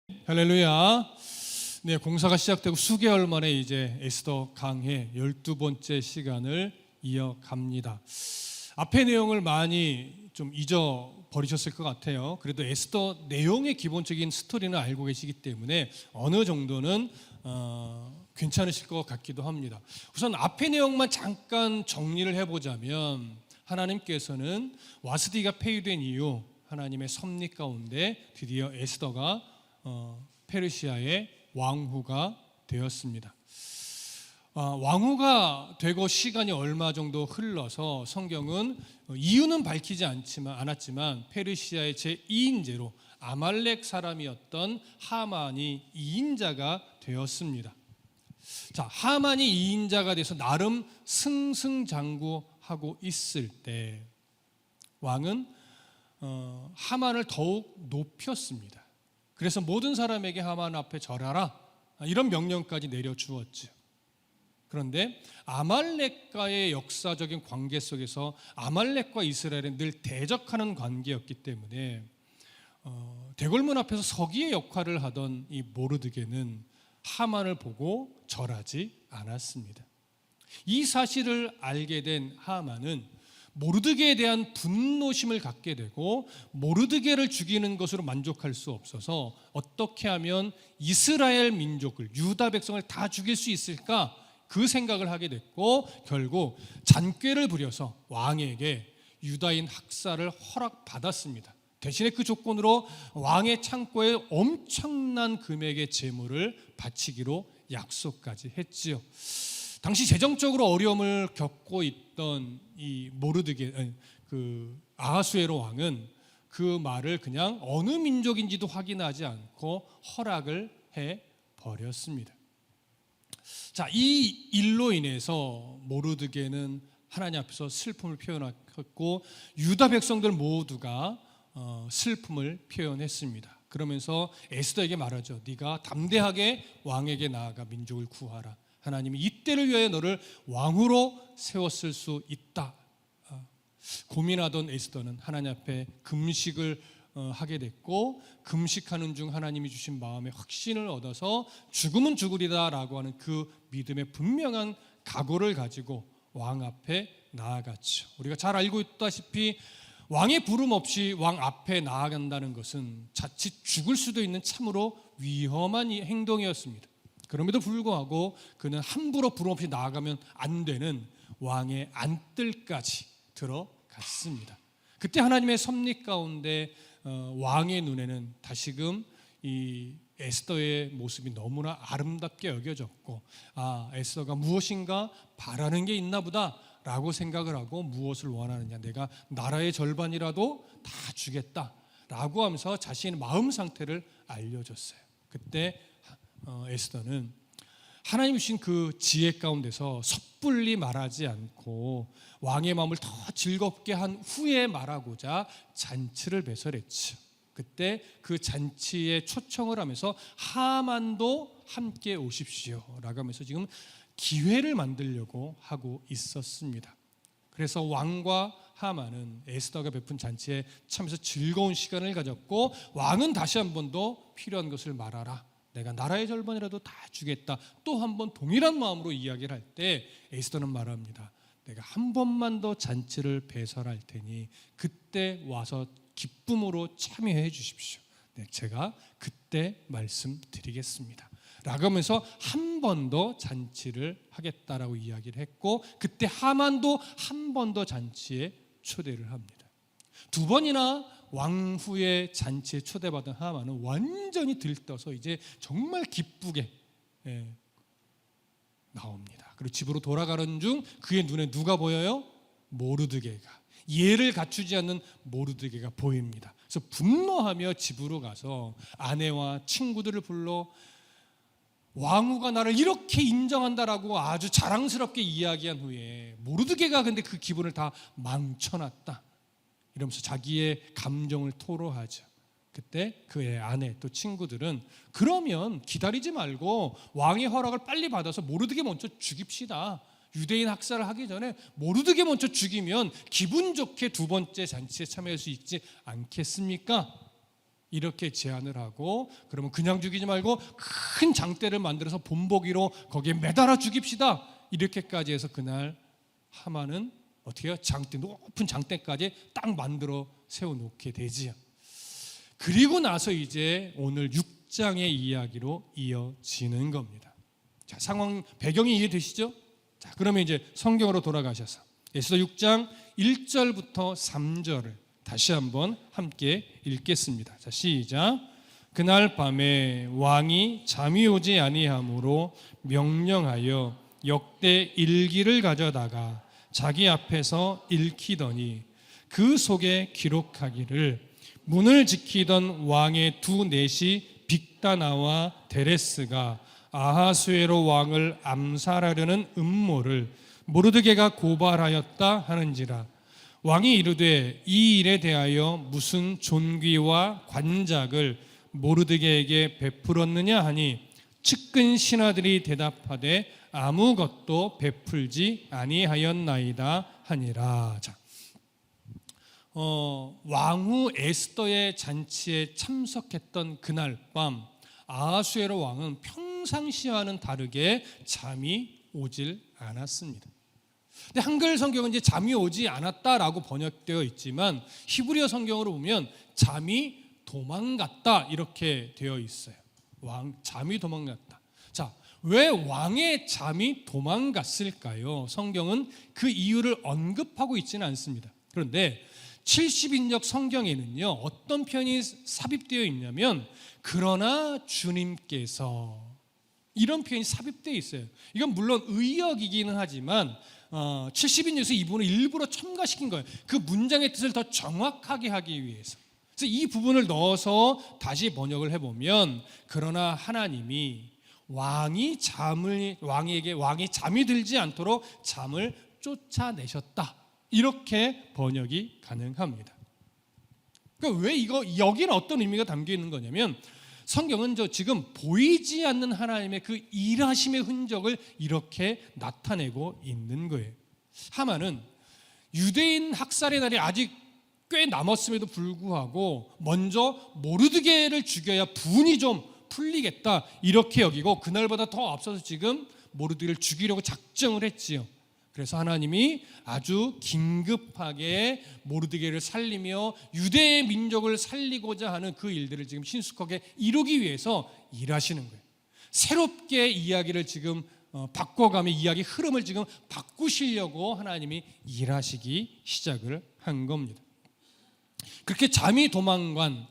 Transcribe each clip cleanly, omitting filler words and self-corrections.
할렐루야. 네, 공사가 시작되고 수개월 만에 이제 에스더 강해 12번째 시간을 이어갑니다. 앞의 내용을 많이 좀 잊어버리셨을 것 같아요. 그래도 에스더 내용의 기본적인 스토리는 알고 계시기 때문에 어느 정도는 괜찮으실 것 같기도 합니다. 우선 앞의 내용만 잠깐 정리를 해보자면, 하나님께서는 와스디가 폐위된 이후 하나님의 섭리 가운데 드디어 에스더가 페르시아의 왕후가 되었습니다. 왕후가 되고 시간이 얼마 정도 흘러서 성경은 이유는 밝히지 않았지만 페르시아의 제2인제로 아말렉 사람이었던 하만이 2인자가 되었습니다. 자, 하만이 2인자가 돼서 나름 승승장구하고 있을 때 왕은 하만을 더욱 높였습니다. 그래서 모든 사람에게 하만 앞에 절하라, 이런 명령까지 내려주었죠. 그런데 아말렉과의 역사적인 관계 속에서 아말렉과 이스라엘은 늘 대적하는 관계였기 때문에 대궐문 앞에서 서기의 역할을 하던 이 모르드게는 하만을 보고 절하지 않았습니다. 이 사실을 알게 된 하만은 모르드게에 대한 분노심을 갖게 되고, 모르드게를 죽이는 것으로 만족할 수 없어서 어떻게 하면 이스라엘 민족을, 유다 백성을 다 죽일 수 있을까, 그 생각을 하게 됐고, 결국 잔꾀를 부려서 왕에게 유다인 학살을 허락받았습니다. 대신에 그 조건으로 왕의 창고에 엄청난 금액의 재물을 바치기로 약속까지 했지요. 당시 재정적으로 어려움을 겪고 있던 이 모르드게, 아하수에로 왕은 그 말을 그냥 어느 민족인지도 확인하지 않고 허락을 해 버렸습니다. 자, 이 일로 인해서 모르드게는 하나님 앞에서 슬픔을 표현했고, 유다 백성들 모두가 슬픔을 표현했습니다. 그러면서 에스더에게 말하죠. 네가 담대하게 왕에게 나아가 민족을 구하라. 하나님이 이때를 위하여 너를 왕으로 세웠을 수 있다. 고민하던 에스더는 하나님 앞에 금식을 하게 됐고, 금식하는 중 하나님이 주신 마음의 확신을 얻어서 죽으면 죽으리다 라고 하는 그 믿음의 분명한 각오를 가지고 왕 앞에 나아갔죠. 우리가 잘 알고 있다시피 왕의 부름 없이 왕 앞에 나아간다는 것은 자칫 죽을 수도 있는 참으로 위험한 행동이었습니다. 그럼에도 불구하고 그는 함부로 부름 없이 나아가면 안 되는 왕의 안뜰까지 들어갔습니다. 그때 하나님의 섭리 가운데 왕의 눈에는 다시금 이 에스더의 모습이 너무나 아름답게 여겨졌고, 에스더가 무엇인가 바라는 게 있나 보다 라고 생각을 하고, 무엇을 원하느냐, 내가 나라의 절반이라도 다 주겠다 라고 하면서 자신의 마음 상태를 알려줬어요. 그때 에스더는 하나님 주신 그 지혜 가운데서 섣불리 말하지 않고 왕의 마음을 더 즐겁게 한 후에 말하고자 잔치를 배설했죠. 그때 그 잔치에 초청을 하면서 하만도 함께 오십시오 라고 하면서 지금 기회를 만들려고 하고 있었습니다. 그래서 왕과 하만은 에스더가 베푼 잔치에 참여해서 즐거운 시간을 가졌고, 왕은 다시 한 번 더 필요한 것을 말하라, 내가 나라의 절반이라도 다 주겠다, 또 한 번 동일한 마음으로 이야기를 할 때 에스더는 말합니다. 내가 한 번만 더 잔치를 배설할 테니 그때 와서 기쁨으로 참여해 주십시오. 제가 그때 말씀드리겠습니다 라고 하면서 한 번 더 잔치를 하겠다라고 이야기를 했고, 그때 하만도 한 번 더 잔치에 초대를 합니다. 두 번이나 왕후의 잔치에 초대받은 하만은 완전히 들떠서 이제 정말 기쁘게 나옵니다. 그리고 집으로 돌아가는 중 그의 눈에 누가 보여요? 모르드게가, 예를 갖추지 않는 모르드게가 보입니다. 그래서 분노하며 집으로 가서 아내와 친구들을 불러 왕후가 나를 이렇게 인정한다라고 아주 자랑스럽게 이야기한 후에 모르드게가 근데 그 기분을 다 망쳐놨다 이러면서 자기의 감정을 토로하죠. 그때 그의 아내 또 친구들은 그러면 기다리지 말고 왕의 허락을 빨리 받아서 모르드게 먼저 죽입시다. 유대인 학살을 하기 전에 모르드게 먼저 죽이면 기분 좋게 두 번째 잔치에 참여할 수 있지 않겠습니까? 이렇게 제안을 하고, 그러면 그냥 죽이지 말고 큰 장대를 만들어서 본보기로 거기에 매달아 죽입시다. 이렇게까지 해서 그날 하만은 어떻게 해요? 장대, 높은 장대까지 딱 만들어 세워놓게 되지요. 그리고 나서 이제 오늘 6장의 이야기로 이어지는 겁니다. 자, 상황 배경이 이해되시죠? 자, 그러면 이제 성경으로 돌아가셔서 에스더 6장 1절부터 3절을 다시 한번 함께 읽겠습니다. 자, 시작. 그날 밤에 왕이 잠이 오지 아니하므로 명령하여 역대 일기를 가져다가 자기 앞에서 읽히더니 그 속에 기록하기를 문을 지키던 왕의 두 넷이 빅다나와 데레스가 아하수에로 왕을 암살하려는 음모를 모르드게가 고발하였다 하는지라. 왕이 이르되 이 일에 대하여 무슨 존귀와 관작을 모르드게에게 베풀었느냐 하니 측근 신하들이 대답하되 아무것도 베풀지 아니하였나이다 하니라. 자, 왕후 에스더의 잔치에 참석했던 그날 밤 아하수에로 왕은 평상시와는 다르게 잠이 오질 않았습니다. 근데 한글 성경은 이제 잠이 오지 않았다라고 번역되어 있지만 히브리어 성경으로 보면 잠이 도망갔다 이렇게 되어 있어요. 잠이 도망갔다. 자, 왜 왕의 잠이 도망갔을까요? 성경은 그 이유를 언급하고 있지는 않습니다. 그런데 70인역 성경에는요, 어떤 표현이 삽입되어 있냐면 그러나 주님께서, 이런 표현이 삽입되어 있어요. 이건 물론 의역이기는 하지만 70인역에서 이 부분을 일부러 첨가시킨 거예요. 그 문장의 뜻을 더 정확하게 하기 위해서. 그래서 이 부분을 넣어서 다시 번역을 해보면 그러나 하나님이 왕이 잠이 들지 않도록 잠을 쫓아내셨다, 이렇게 번역이 가능합니다. 그러니까 왜 여기는 어떤 의미가 담겨 있는 거냐면 성경은 지금 보이지 않는 하나님의 그 일하심의 흔적을 이렇게 나타내고 있는 거예요. 하만은 유대인 학살의 날이 아직 꽤 남았음에도 불구하고 먼저 모르드게를 죽여야 분이 좀 풀리겠다 이렇게 여기고, 그날보다 더 앞서서 지금 모르드게를 죽이려고 작정을 했지요. 그래서 하나님이 아주 긴급하게 모르드게를 살리며 유대의 민족을 살리고자 하는 그 일들을 지금 신속하게 이루기 위해서 일하시는 거예요. 새롭게 이야기를 지금 바꿔가며 이야기 흐름을 지금 바꾸시려고 하나님이 일하시기 시작을 한 겁니다. 그렇게 잠이 도망간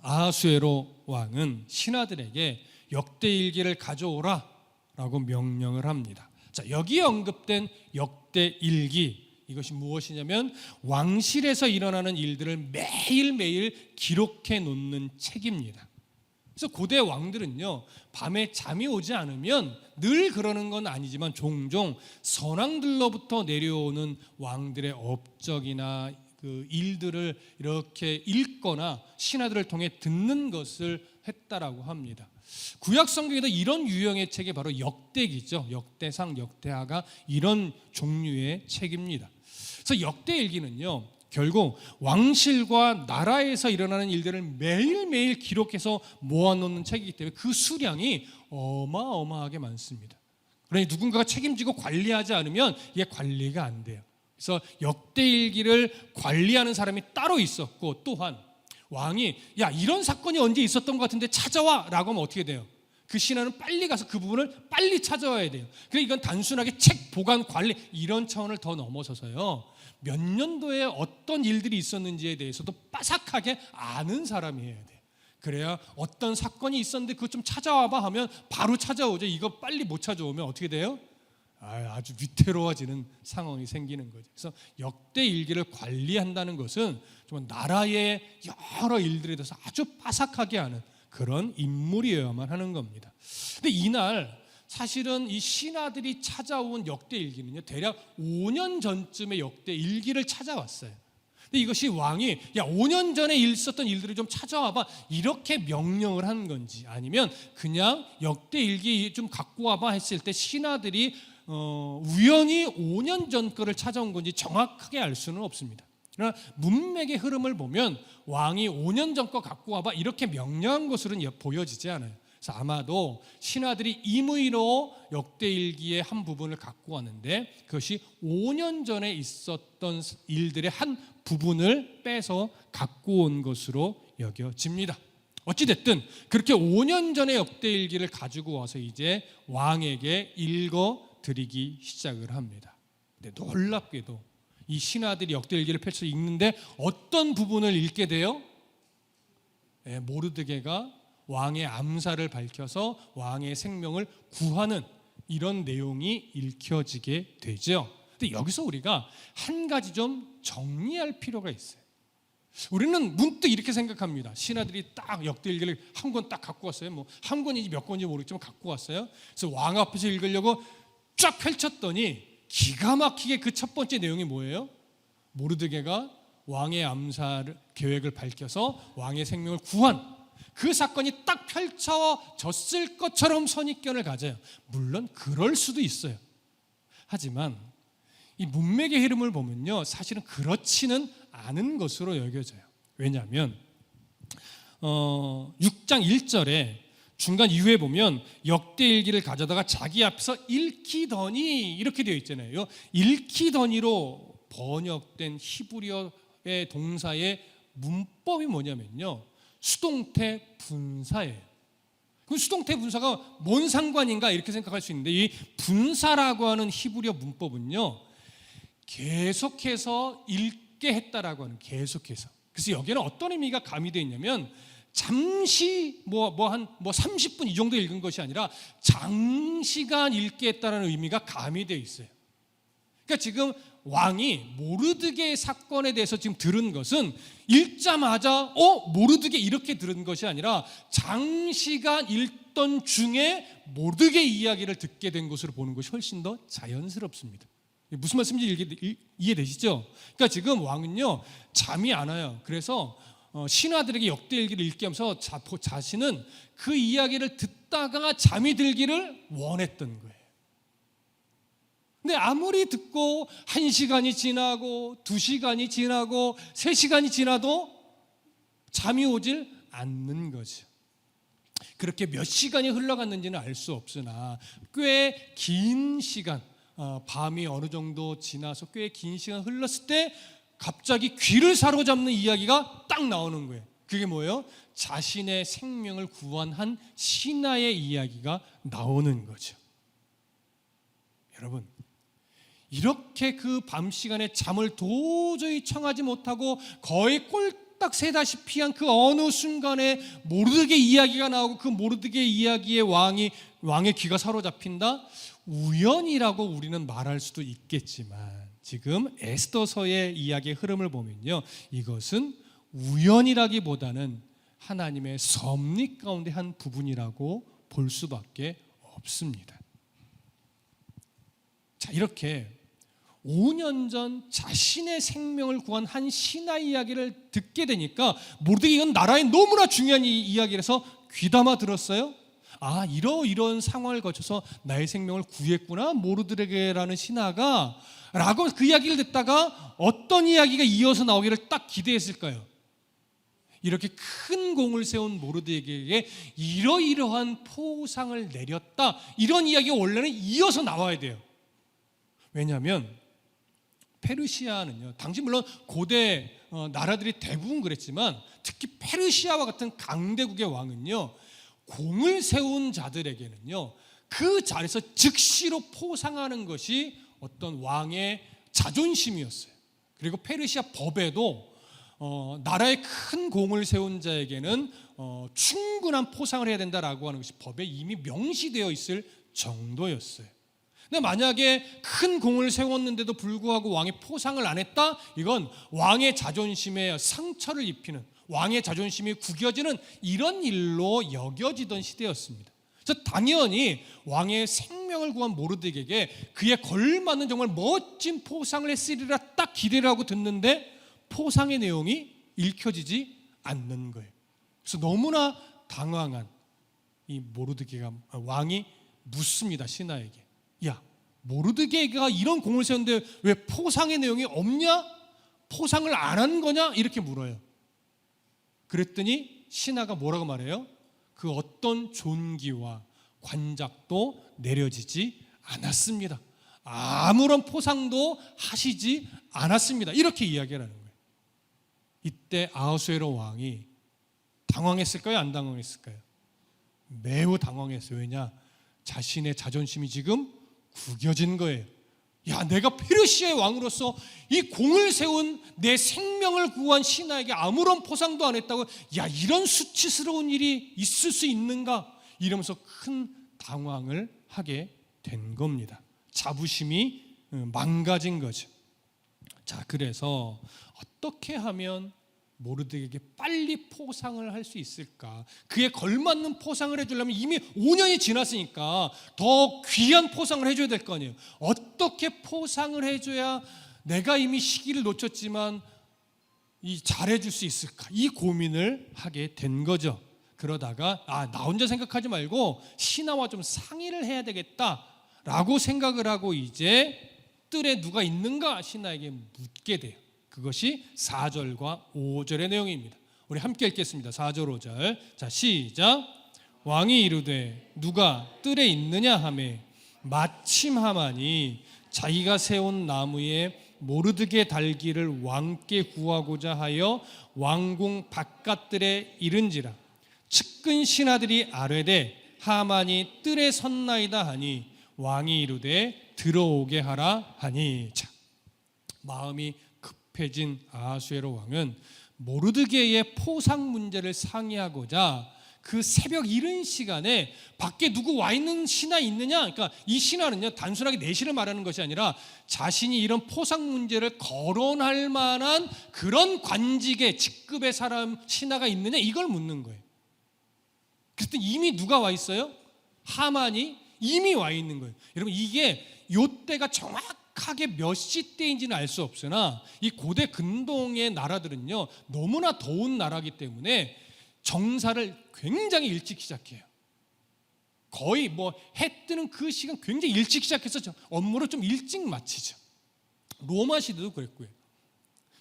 아하수에로 왕은 신하들에게 역대일기를 가져오라 라고 명령을 합니다. 자, 여기에 언급된 역대일기, 이것이 무엇이냐면 왕실에서 일어나는 일들을 매일매일 기록해 놓는 책입니다. 그래서 고대 왕들은요, 밤에 잠이 오지 않으면, 늘 그러는 건 아니지만 종종 선왕들로부터 내려오는 왕들의 업적이나 그 일들을 이렇게 읽거나 신하들을 통해 듣는 것을 했다라고 합니다. 구약 성경에도 이런 유형의 책이 바로 역대기죠. 역대상, 역대하가 이런 종류의 책입니다. 그래서 역대일기는요, 결국 왕실과 나라에서 일어나는 일들을 매일매일 기록해서 모아놓는 책이기 때문에 그 수량이 어마어마하게 많습니다. 그러니 누군가가 책임지고 관리하지 않으면 이게 관리가 안 돼요. 그래서 역대일기를 관리하는 사람이 따로 있었고, 또한 왕이 야, 이런 사건이 언제 있었던 것 같은데 찾아와 라고 하면 어떻게 돼요? 그 신하는 빨리 가서 그 부분을 빨리 찾아와야 돼요. 그러니까 이건 단순하게 책 보관 관리 이런 차원을 더 넘어서서요, 몇 년도에 어떤 일들이 있었는지에 대해서도 빠삭하게 아는 사람이 해야 돼요. 그래야 어떤 사건이 있었는데 그것 좀 찾아와봐 하면 바로 찾아오죠. 이거 빨리 못 찾아오면 어떻게 돼요? 아주 위태로워지는 상황이 생기는 거죠. 그래서 역대일기를 관리한다는 것은 정말 나라의 여러 일들에 대해서 아주 빠삭하게 하는 그런 인물이어야만 하는 겁니다. 근데 이날 사실은 이 신하들이 찾아온 역대일기는요, 대략 5년 전쯤에 역대일기를 찾아왔어요. 근데 이것이 왕이 5년 전에 있었던 일들을 좀 찾아와봐 이렇게 명령을 한 건지, 아니면 그냥 역대일기 좀 갖고 와봐 했을 때 신하들이 우연히 5년 전 거를 찾아온 건지 정확하게 알 수는 없습니다. 그러나 문맥의 흐름을 보면 왕이 5년 전 거 갖고 와봐 이렇게 명령한 것으로는 보여지지 않아요. 그래서 아마도 신하들이 임의로 역대일기의 한 부분을 갖고 왔는데 그것이 5년 전에 있었던 일들의 한 부분을 빼서 갖고 온 것으로 여겨집니다. 어찌됐든 그렇게 5년 전의 역대일기를 가지고 와서 이제 왕에게 읽어드리기 시작을 합니다. 근데 놀랍게도 이 신하들이 역대일기를 펼쳐 읽는데 어떤 부분을 읽게 돼요? 모르드게가 왕의 암살을 밝혀서 왕의 생명을 구하는 이런 내용이 읽혀지게 되죠. 근데 여기서 우리가 한 가지 좀 정리할 필요가 있어요. 우리는 문득 이렇게 생각합니다. 신하들이 딱 역대일기를 한 권 딱 갖고 왔어요. 뭐 한 권인지 몇 권인지 모르겠지만 갖고 왔어요. 그래서 왕 앞에서 읽으려고 쫙 펼쳤더니 기가 막히게 그 첫 번째 내용이 뭐예요? 모르드게가 왕의 암살 계획을 밝혀서 왕의 생명을 구한 그 사건이 딱 펼쳐졌을 것처럼 선입견을 가져요. 물론 그럴 수도 있어요. 하지만 이 문맥의 흐름을 보면요, 사실은 그렇지는 않은 것으로 여겨져요. 왜냐하면 6장 1절에 중간 이후에 보면 역대일기를 가져다가 자기 앞에서 읽히더니 이렇게 되어 있잖아요. 읽히더니로 번역된 히브리어의 동사의 문법이 뭐냐면요, 수동태 분사예요. 그 수동태 분사가 뭔 상관인가 이렇게 생각할 수 있는데 이 분사라고 하는 히브리어 문법은요, 계속해서 읽게 했다라고 하는, 계속해서. 그래서 여기에는 어떤 의미가 가미되어 있냐면 잠시 한 30분 이 정도 읽은 것이 아니라 장시간 읽게 했다라는 의미가 가미되어 있어요. 그러니까 지금 왕이 모르드게 사건에 대해서 지금 들은 것은 읽자마자 모르드게 이렇게 들은 것이 아니라 장시간 읽던 중에 모르드게 이야기를 듣게 된 것으로 보는 것이 훨씬 더 자연스럽습니다. 무슨 말씀인지 이해되시죠? 그러니까 지금 왕은요, 잠이 안 와요. 그래서 신하들에게 역대일기를 읽게 하면서 자신은 그 이야기를 듣다가 잠이 들기를 원했던 거예요. 근데 아무리 듣고 1시간이 지나고 2시간이 지나고 3시간이 지나도 잠이 오질 않는 거죠. 그렇게 몇 시간이 흘러갔는지는 알 수 없으나 꽤 긴 시간, 밤이 어느 정도 지나서 꽤 긴 시간 흘렀을 때 갑자기 귀를 사로잡는 이야기가 딱 나오는 거예요. 그게 뭐예요? 자신의 생명을 구한 한 신하의 이야기가 나오는 거죠. 여러분, 이렇게 그 밤 시간에 잠을 도저히 청하지 못하고 거의 꼴딱 새다시피 한 그 어느 순간에 모르드게 이야기가 나오고 그 모르드게 이야기에 왕의 귀가 사로잡힌다? 우연이라고 우리는 말할 수도 있겠지만 지금 에스더서의 이야기의 흐름을 보면요, 이것은 우연이라기보다는 하나님의 섭리 가운데 한 부분이라고 볼 수밖에 없습니다. 자, 이렇게 5년 전 자신의 생명을 구한 한 신하의 이야기를 듣게 되니까 모르드게 이건 나라에 너무나 중요한 이야기라서 귀담아 들었어요. 이런 상황을 거쳐서 나의 생명을 구했구나 모르드게라는 신하가 라고 그 이야기를 듣다가 어떤 이야기가 이어서 나오기를 딱 기대했을까요? 이렇게 큰 공을 세운 모르드게에게 이러이러한 포상을 내렸다, 이런 이야기가 원래는 이어서 나와야 돼요. 왜냐하면 페르시아는요, 당시 물론 고대 나라들이 대부분 그랬지만 특히 페르시아와 같은 강대국의 왕은요, 공을 세운 자들에게는요, 그 자리에서 즉시로 포상하는 것이 어떤 왕의 자존심이었어요. 그리고 페르시아 법에도 나라에 큰 공을 세운 자에게는 충분한 포상을 해야 된다라고 하는 것이 법에 이미 명시되어 있을 정도였어요. 근데 만약에 큰 공을 세웠는데도 불구하고 왕이 포상을 안 했다? 이건 왕의 자존심에 상처를 입히는, 왕의 자존심이 구겨지는 이런 일로 여겨지던 시대였습니다. 그래서 당연히 왕의 생명을 구한 모르드게에게 그에 걸맞는 정말 멋진 포상을 했으리라 딱 기대를 하고 듣는데 포상의 내용이 읽혀지지 않는 거예요. 그래서 너무나 당황한 이 모르드게가, 왕이 묻습니다, 신하에게. 야, 모르드게가 이런 공을 세웠는데 왜 포상의 내용이 없냐? 포상을 안 한 거냐? 이렇게 물어요. 그랬더니 신하가 뭐라고 말해요? 그 어떤 존귀와 관작도 내려지지 않았습니다. 아무런 포상도 하시지 않았습니다. 이렇게 이야기를 하는 거예요. 이때 아하수에로 왕이 당황했을까요? 안 당황했을까요? 매우 당황했어요. 왜냐? 자신의 자존심이 지금 구겨진 거예요. 야, 내가 페르시아의 왕으로서 이 공을 세운 내 생명을 구한 신하에게 아무런 포상도 안 했다고, 야, 이런 수치스러운 일이 있을 수 있는가? 이러면서 큰 당황을 하게 된 겁니다. 자부심이 망가진 거죠. 자, 그래서 어떻게 하면 모르드게에게 빨리 포상을 할 수 있을까? 그에 걸맞는 포상을 해주려면 이미 5년이 지났으니까 더 귀한 포상을 해줘야 될 거 아니에요. 어떻게 포상을 해줘야 내가 이미 시기를 놓쳤지만 잘해줄 수 있을까? 이 고민을 하게 된 거죠. 그러다가 나 혼자 생각하지 말고 신하와 좀 상의를 해야 되겠다라고 생각을 하고 이제 뜰에 누가 있는가 신하에게 묻게 돼요. 그것이 4절과 5절의 내용입니다. 우리 함께 읽겠습니다. 4절 5절. 자, 시작. 왕이 이르되 누가 뜰에 있느냐 하매 마침 하만이 자기가 세운 나무에 모르드게 달기를 왕께 구하고자 하여 왕궁 바깥들에 이른지라. 측근 신하들이 아뢰되 하만이 뜰에 섰나이다 하니 왕이 이르되 들어오게 하라 하니. 자, 마음이 급해진 아하수에로 왕은 모르드게의 포상 문제를 상의하고자 그 새벽 이른 시간에 밖에 누구 와 있는 신하 있느냐? 그러니까 이 신하는요, 단순하게 내실을 말하는 것이 아니라 자신이 이런 포상 문제를 거론할 만한 그런 관직의 직급의 사람 신하가 있느냐? 이걸 묻는 거예요. 그랬더니 이미 누가 와 있어요? 하만이 이미 와 있는 거예요. 여러분, 이게 요때가 정확하게 몇 시대인지는 알 수 없으나 이 고대 근동의 나라들은요, 너무나 더운 나라이기 때문에 정사를 굉장히 일찍 시작해요. 거의 해 뜨는 그 시간 굉장히 일찍 시작해서 업무를 좀 일찍 마치죠. 로마 시대도 그랬고요.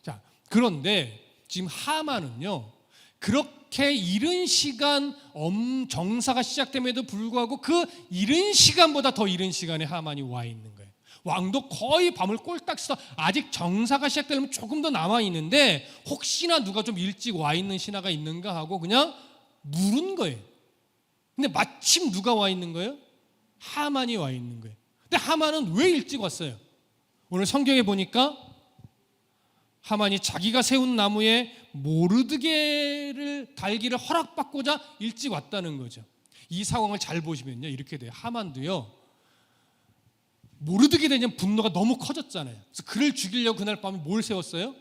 자, 그런데 지금 하만은요, 그렇게 이른 시간 정사가 시작됨에도 불구하고 그 이른 시간보다 더 이른 시간에 하만이 와 있는 거예요. 왕도 거의 밤을 꼴딱 써 아직 정사가 시작되려면 조금 더 남아 있는데 혹시나 누가 좀 일찍 와 있는 신하가 있는가 하고 그냥 물은 거예요. 근데 마침 누가 와 있는 거예요? 하만이 와 있는 거예요. 근데 하만은 왜 일찍 왔어요? 오늘 성경에 보니까 하만이 자기가 세운 나무에 모르드게를 달기를 허락받고자 일찍 왔다는 거죠. 이 상황을 잘 보시면요, 이렇게 돼요. 하만도요, 모르드게 되면 분노가 너무 커졌잖아요. 그래서 그를 죽이려고 그날 밤에 뭘 세웠어요?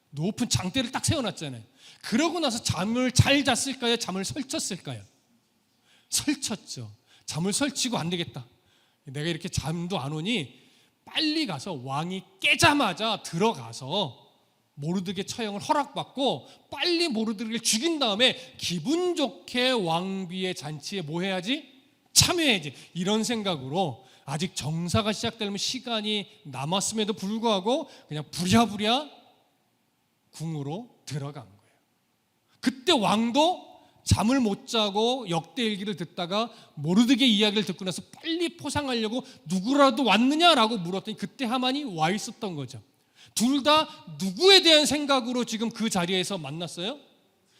높은 장대를 딱 세워놨잖아요. 그러고 나서 잠을 잘 잤을까요? 잠을 설쳤을까요? 설쳤죠. 잠을 설치고 안 되겠다, 내가 이렇게 잠도 안 오니 빨리 가서 왕이 깨자마자 들어가서 모르드게 처형을 허락받고 빨리 모르드게를 죽인 다음에 기분 좋게 왕비의 잔치에 뭐 해야지? 참여해야지. 이런 생각으로 아직 정사가 시작되려면 시간이 남았음에도 불구하고 그냥 부랴부랴 궁으로 들어간 거예요. 그때 왕도 잠을 못 자고 역대일기를 듣다가 모르드게 이야기를 듣고 나서 빨리 포상하려고 누구라도 왔느냐라고 물었더니 그때 하만이 와 있었던 거죠. 둘 다 누구에 대한 생각으로 지금 그 자리에서 만났어요?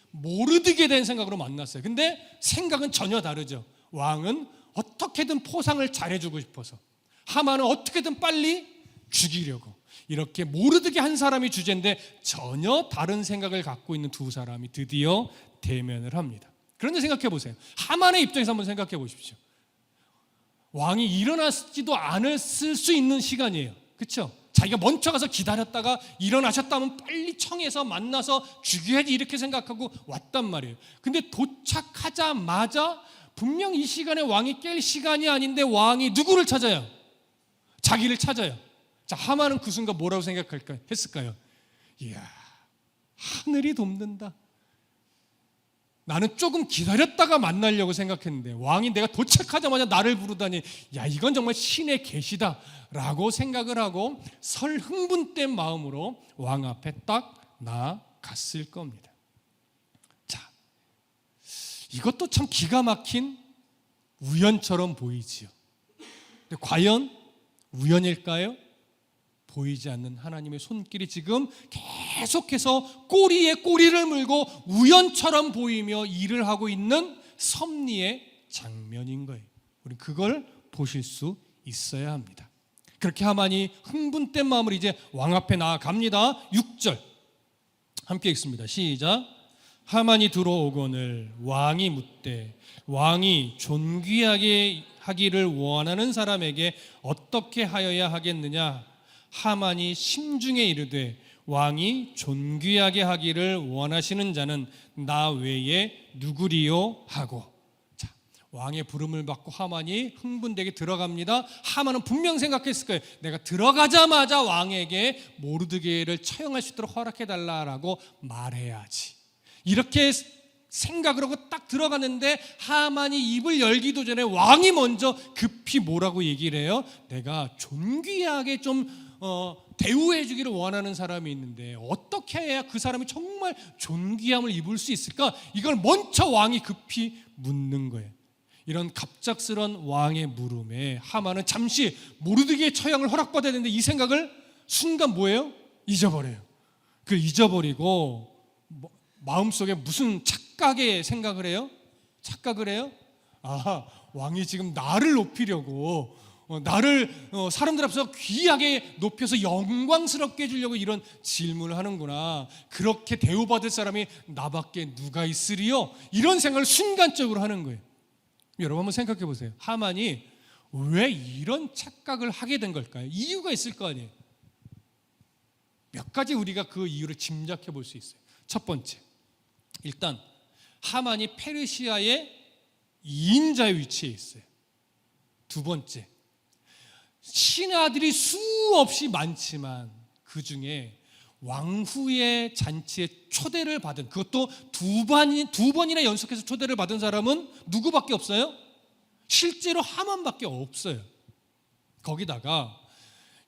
모르드게에 대한 생각으로 만났어요. 근데 생각은 전혀 다르죠. 왕은 어떻게든 포상을 잘해주고 싶어서, 하만은 어떻게든 빨리 죽이려고. 이렇게 모르드게 한 사람이 주제인데 전혀 다른 생각을 갖고 있는 두 사람이 드디어 대면을 합니다. 그런데 생각해 보세요. 하만의 입장에서 한번 생각해 보십시오. 왕이 일어났지도 않았을 수 있는 시간이에요. 그렇죠? 자기가 먼저 가서 기다렸다가 일어나셨다면 빨리 청해서 만나서 죽여야지 이렇게 생각하고 왔단 말이에요. 근데 도착하자마자 분명 이 시간에 왕이 깰 시간이 아닌데 왕이 누구를 찾아요? 자기를 찾아요. 자, 하만은 그 순간 뭐라고 했을까요? 이야, 하늘이 돕는다. 나는 조금 기다렸다가 만나려고 생각했는데 왕이 내가 도착하자마자 나를 부르다니, 야, 이건 정말 신의 계시다 라고 생각을 하고 설 흥분된 마음으로 왕 앞에 딱 나아갔을 겁니다. 자, 이것도 참 기가 막힌 우연처럼 보이지요. 근데 과연 우연일까요? 보이지 않는 하나님의 손길이 지금 계속해서 꼬리에 꼬리를 물고 우연처럼 보이며 일을 하고 있는 섭리의 장면인 거예요. 우리 그걸 보실 수 있어야 합니다. 그렇게 하만이 흥분된 마음으로 이제 왕 앞에 나아갑니다. 6절 함께 읽습니다. 시작. 하만이 들어오거늘 왕이 묻되 왕이 존귀하게 하기를 원하는 사람에게 어떻게 하여야 하겠느냐? 하만이 심중에 이르되 왕이 존귀하게 하기를 원하시는 자는 나 외에 누구리요? 하고. 자, 왕의 부름을 받고 하만이 흥분되게 들어갑니다. 하만은 분명 생각했을 거예요. 내가 들어가자마자 왕에게 모르드게를 처형할 수 있도록 허락해달라고 말해야지. 이렇게 생각을 하고 딱 들어갔는데 하만이 입을 열기도 전에 왕이 먼저 급히 뭐라고 얘기를 해요? 내가 존귀하게 좀 대우해 주기를 원하는 사람이 있는데 어떻게 해야 그 사람이 정말 존귀함을 입을 수 있을까? 이걸 먼저 왕이 급히 묻는 거예요. 이런 갑작스런 왕의 물음에 하만은 잠시 모르드게의 처형을 허락받아야 되는데 이 생각을 순간 뭐예요? 잊어버려요. 그 잊어버리고 마음속에 무슨 착각의 생각을 해요? 착각을 해요? 아, 왕이 지금 나를 높이려고 나를 사람들 앞에서 귀하게 높여서 영광스럽게 해주려고 이런 질문을 하는구나. 그렇게 대우받을 사람이 나밖에 누가 있으리요? 이런 생각을 순간적으로 하는 거예요. 여러분 한번 생각해 보세요. 하만이 왜 이런 착각을 하게 된 걸까요? 이유가 있을 거 아니에요. 몇 가지 우리가 그 이유를 짐작해 볼 수 있어요. 첫 번째, 일단 하만이 페르시아의 2인자의 위치에 있어요. 두 번째, 신하들이 수없이 많지만 그 중에 왕후의 잔치에 초대를 받은, 그것도 두 번이나 연속해서 초대를 받은 사람은 누구밖에 없어요? 실제로 하만밖에 없어요. 거기다가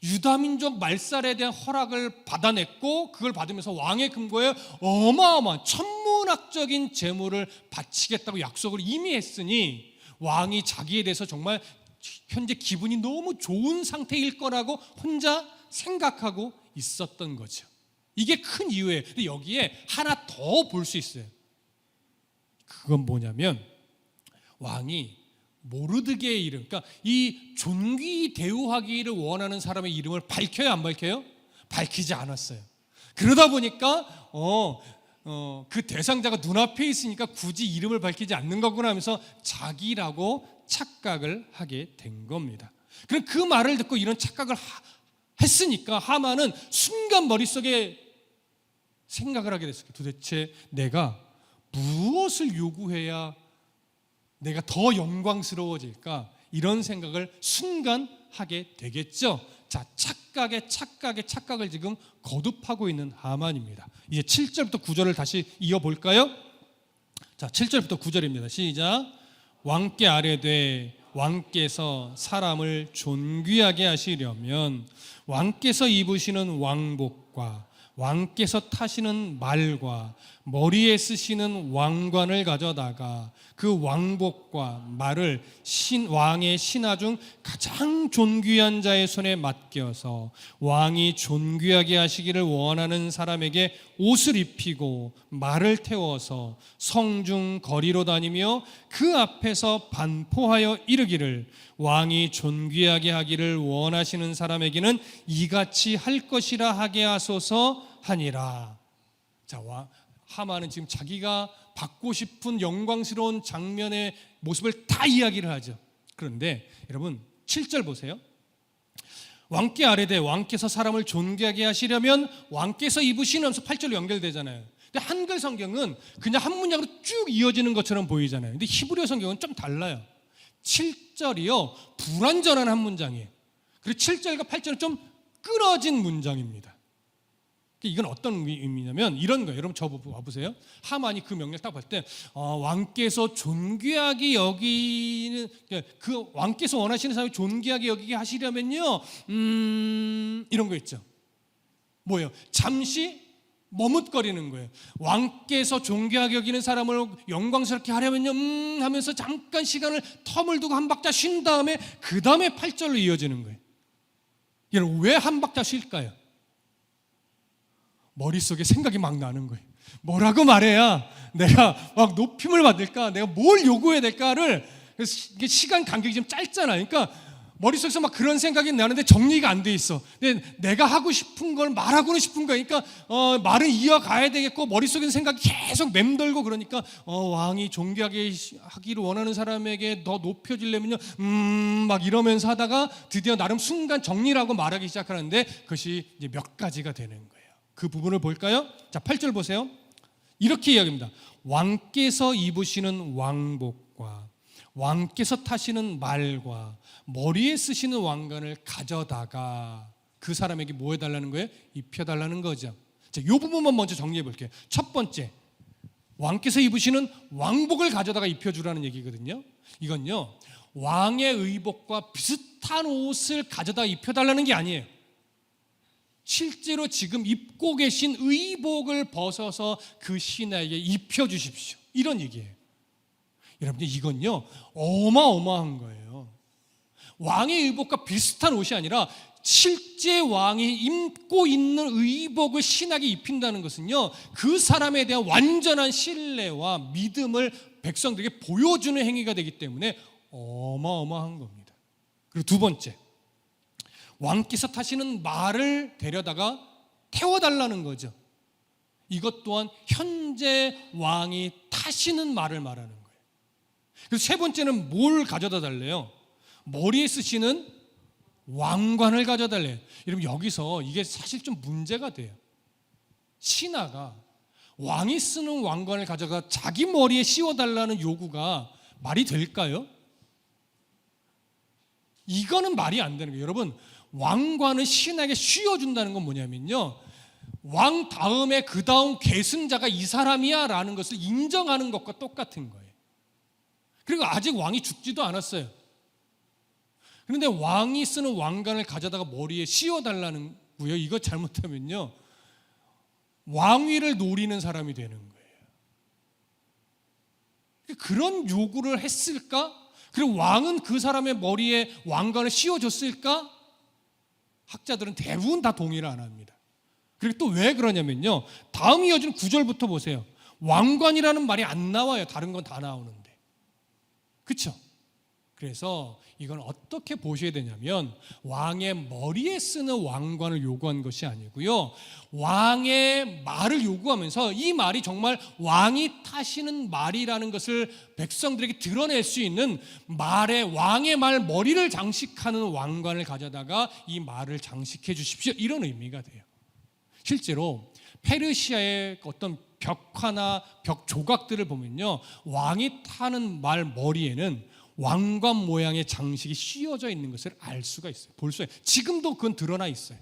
유다민족 말살에 대한 허락을 받아냈고 그걸 받으면서 왕의 금고에 어마어마한 천문학적인 재물을 바치겠다고 약속을 이미 했으니 왕이 자기에 대해서 정말 현재 기분이 너무 좋은 상태일 거라고 혼자 생각하고 있었던 거죠. 이게 큰 이유예요. 근데 여기에 하나 더 볼 수 있어요. 그건 뭐냐면 왕이 모르드게의 이름, 그러니까 이 존귀 대우하기를 원하는 사람의 이름을 밝혀요, 안 밝혀요? 밝히지 않았어요. 그러다 보니까 그 대상자가 눈앞에 있으니까 굳이 이름을 밝히지 않는 거구나 하면서 자기라고 착각을 하게 된 겁니다. 그럼 그 말을 듣고 이런 착각을 했으니까 하만은 순간 머릿속에 생각을 하게 됐어요. 도대체 내가 무엇을 요구해야 내가 더 영광스러워질까? 이런 생각을 순간 하게 되겠죠. 자, 착각을 지금 거듭하고 있는 하만입니다. 이제 7절부터 9절을 다시 이어볼까요? 자, 7절부터 9절입니다. 시작. 왕께 아뢰되 왕께서 사람을 존귀하게 하시려면 왕께서 입으시는 왕복과 왕께서 타시는 말과 머리에 쓰시는 왕관을 가져다가 그 왕복과 말을 왕의 신하 중 가장 존귀한 자의 손에 맡겨서 왕이 존귀하게 하시기를 원하는 사람에게 옷을 입히고 말을 태워서 성중 거리로 다니며 그 앞에서 반포하여 이르기를 왕이 존귀하게 하기를 원하시는 사람에게는 이같이 할 것이라 하게 하소서 하니라. 자, 하만은 지금 자기가 받고 싶은 영광스러운 장면의 모습을 다 이야기를 하죠. 그런데 여러분 7절 보세요. 왕께 아뢰되 왕께서 사람을 존귀하게 하시려면 왕께서 입으시는 하면서 8절로 연결되잖아요. 근데 한글 성경은 그냥 한 문장으로 쭉 이어지는 것처럼 보이잖아요. 근데 히브리어 성경은 좀 달라요. 7절이요 불완전한 한 문장이에요. 그리고 7절과 8절은 좀 끊어진 문장입니다. 이건 어떤 의미냐면 이런 거예요. 여러분 저 봐보세요. 하만이 그 명령 딱 봤을 때 왕께서 존귀하게 여기는, 그 왕께서 원하시는 사람이 존귀하게 여기게 하시려면요, 이런 거 있죠. 뭐예요? 잠시 머뭇거리는 거예요. 왕께서 존귀하게 여기는 사람을 영광스럽게 하려면요, 하면서 잠깐 시간을 텀을 두고 한 박자 쉰 다음에 그 다음에 8절로 이어지는 거예요. 여러분 왜 한 박자 쉴까요? 머릿속에 생각이 막 나는 거예요. 뭐라고 말해야 내가 막 높임을 받을까? 내가 뭘 요구해야 될까를, 이게 시간 간격이 좀 짧잖아요. 그러니까 머릿속에서 막 그런 생각이 나는데 정리가 안 돼 있어. 근데 내가 하고 싶은 걸 말하고는 싶은 거니까 말은 이어가야 되겠고, 머릿속에 생각이 계속 맴돌고, 그러니까 왕이 존귀하게 하기를 원하는 사람에게 더 높여지려면요, 막 이러면서 하다가 드디어 나름 순간 정리를 하고 말하기 시작하는데 그것이 이제 몇 가지가 되는 거예요. 그 부분을 볼까요? 자, 8절 보세요. 이렇게 이야기합니다. 왕께서 입으시는 왕복과 왕께서 타시는 말과 머리에 쓰시는 왕관을 가져다가 그 사람에게 뭐 해달라는 거예요? 입혀달라는 거죠. 자, 이 부분만 먼저 정리해 볼게요. 첫 번째, 왕께서 입으시는 왕복을 가져다가 입혀주라는 얘기거든요. 이건요, 왕의 의복과 비슷한 옷을 가져다 입혀달라는 게 아니에요. 실제로 지금 입고 계신 의복을 벗어서 그 신하에게 입혀주십시오, 이런 얘기예요. 여러분들 이건요 어마어마한 거예요. 왕의 의복과 비슷한 옷이 아니라 실제 왕이 입고 있는 의복을 신하게 입힌다는 것은요, 그 사람에 대한 완전한 신뢰와 믿음을 백성들에게 보여주는 행위가 되기 때문에 어마어마한 겁니다. 그리고 두 번째, 왕께서 타시는 말을 데려다가 태워달라는 거죠. 이것 또한 현재 왕이 타시는 말을 말하는 거예요. 그래서 세 번째는 뭘 가져다 달래요? 머리에 쓰시는 왕관을 가져다 달래요. 여러분 여기서 이게 사실 좀 문제가 돼요. 신하가 왕이 쓰는 왕관을 가져가 자기 머리에 씌워달라는 요구가 말이 될까요? 이거는 말이 안 되는 거예요. 여러분, 왕관을 신하에게 씌워준다는 건 뭐냐면요, 왕 다음에 그 다음 계승자가 이 사람이야 라는 것을 인정하는 것과 똑같은 거예요. 그리고 아직 왕이 죽지도 않았어요. 그런데 왕이 쓰는 왕관을 가져다가 머리에 씌워달라는 거예요. 이거 잘못하면요, 왕위를 노리는 사람이 되는 거예요. 그런 요구를 했을까? 그리고 왕은 그 사람의 머리에 왕관을 씌워줬을까? 학자들은 대부분 다 동의를 안 합니다. 그리고 또 왜 그러냐면요, 다음 이어지는 9절부터 보세요. 왕관이라는 말이 안 나와요. 다른 건 다 나오는데. 그렇죠? 그래서 이건 어떻게 보셔야 되냐면, 왕의 머리에 쓰는 왕관을 요구한 것이 아니고요, 왕의 말을 요구하면서 이 말이 정말 왕이 타시는 말이라는 것을 백성들에게 드러낼 수 있는 왕의 말 머리를 장식하는 왕관을 가져다가 이 말을 장식해 주십시오, 이런 의미가 돼요. 실제로 페르시아의 어떤 벽화나 벽 조각들을 보면요, 왕이 타는 말 머리에는 왕관 모양의 장식이 씌워져 있는 것을 알 수가 있어요. 볼 수가 있어요. 지금도 그건 드러나 있어요.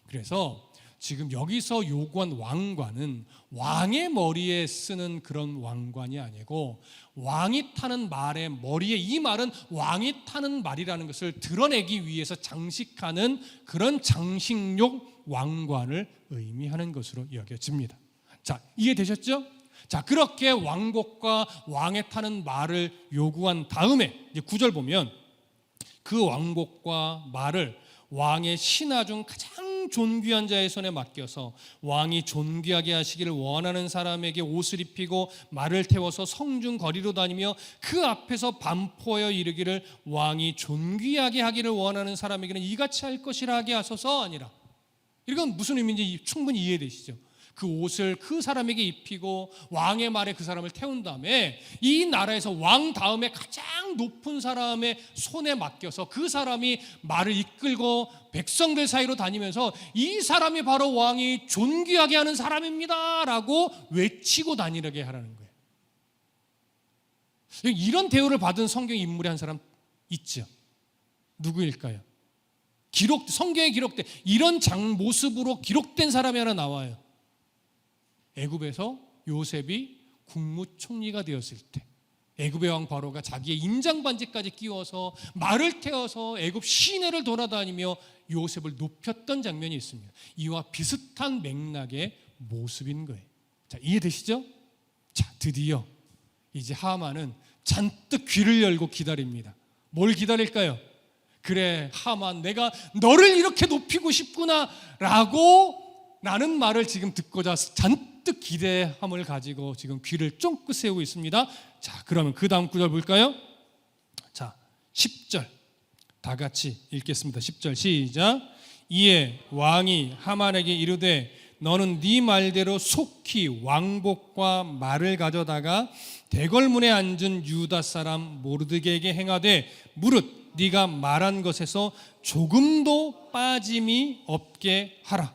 그래서 지금 여기서 요구한 왕관은 왕의 머리에 쓰는 그런 왕관이 아니고, 왕이 타는 말의 머리에, 이 말은 왕이 타는 말이라는 것을 드러내기 위해서 장식하는 그런 장식용 왕관을 의미하는 것으로 여겨집니다. 자, 이해되셨죠? 자, 그렇게 왕복과 왕에 타는 말을 요구한 다음에 이제 9절 보면, 그 왕복과 말을 왕의 신하 중 가장 존귀한 자의 손에 맡겨서 왕이 존귀하게 하시기를 원하는 사람에게 옷을 입히고 말을 태워서 성중 거리로 다니며 그 앞에서 반포하여 이르기를 왕이 존귀하게 하기를 원하는 사람에게는 이같이 할 것이라 하게 하소서 아니라. 이건 무슨 의미인지 충분히 이해되시죠? 그 옷을 그 사람에게 입히고 왕의 말에 그 사람을 태운 다음에 이 나라에서 왕 다음에 가장 높은 사람의 손에 맡겨서 그 사람이 말을 이끌고 백성들 사이로 다니면서 이 사람이 바로 왕이 존귀하게 하는 사람입니다 라고 외치고 다니게 하라는 거예요. 이런 대우를 받은 성경 인물이 한 사람 있죠. 누구일까요? 성경에 기록된 이런 모습으로 기록된 사람이 하나 나와요. 애굽에서 요셉이 국무총리가 되었을 때 애굽의 왕 바로가 자기의 인장반지까지 끼워서 말을 태워서 애굽 시내를 돌아다니며 요셉을 높였던 장면이 있습니다. 이와 비슷한 맥락의 모습인 거예요. 자, 이해되시죠? 자, 드디어 이제 하만은 잔뜩 귀를 열고 기다립니다. 뭘 기다릴까요? 그래, 하만, 내가 너를 이렇게 높이고 싶구나 라는 말을 지금 듣고자 잔뜩 기대함을 가지고 지금 귀를 쫑긋 세우고 있습니다. 자, 그러면 그 다음 구절 볼까요? 자, 10절 다 같이 읽겠습니다. 10절 시작. 이에 왕이 하만에게 이르되 너는 네 말대로 속히 왕복과 말을 가져다가 대궐문에 앉은 유다 사람 모르드게에게 행하되 무릇 네가 말한 것에서 조금도 빠짐이 없게 하라.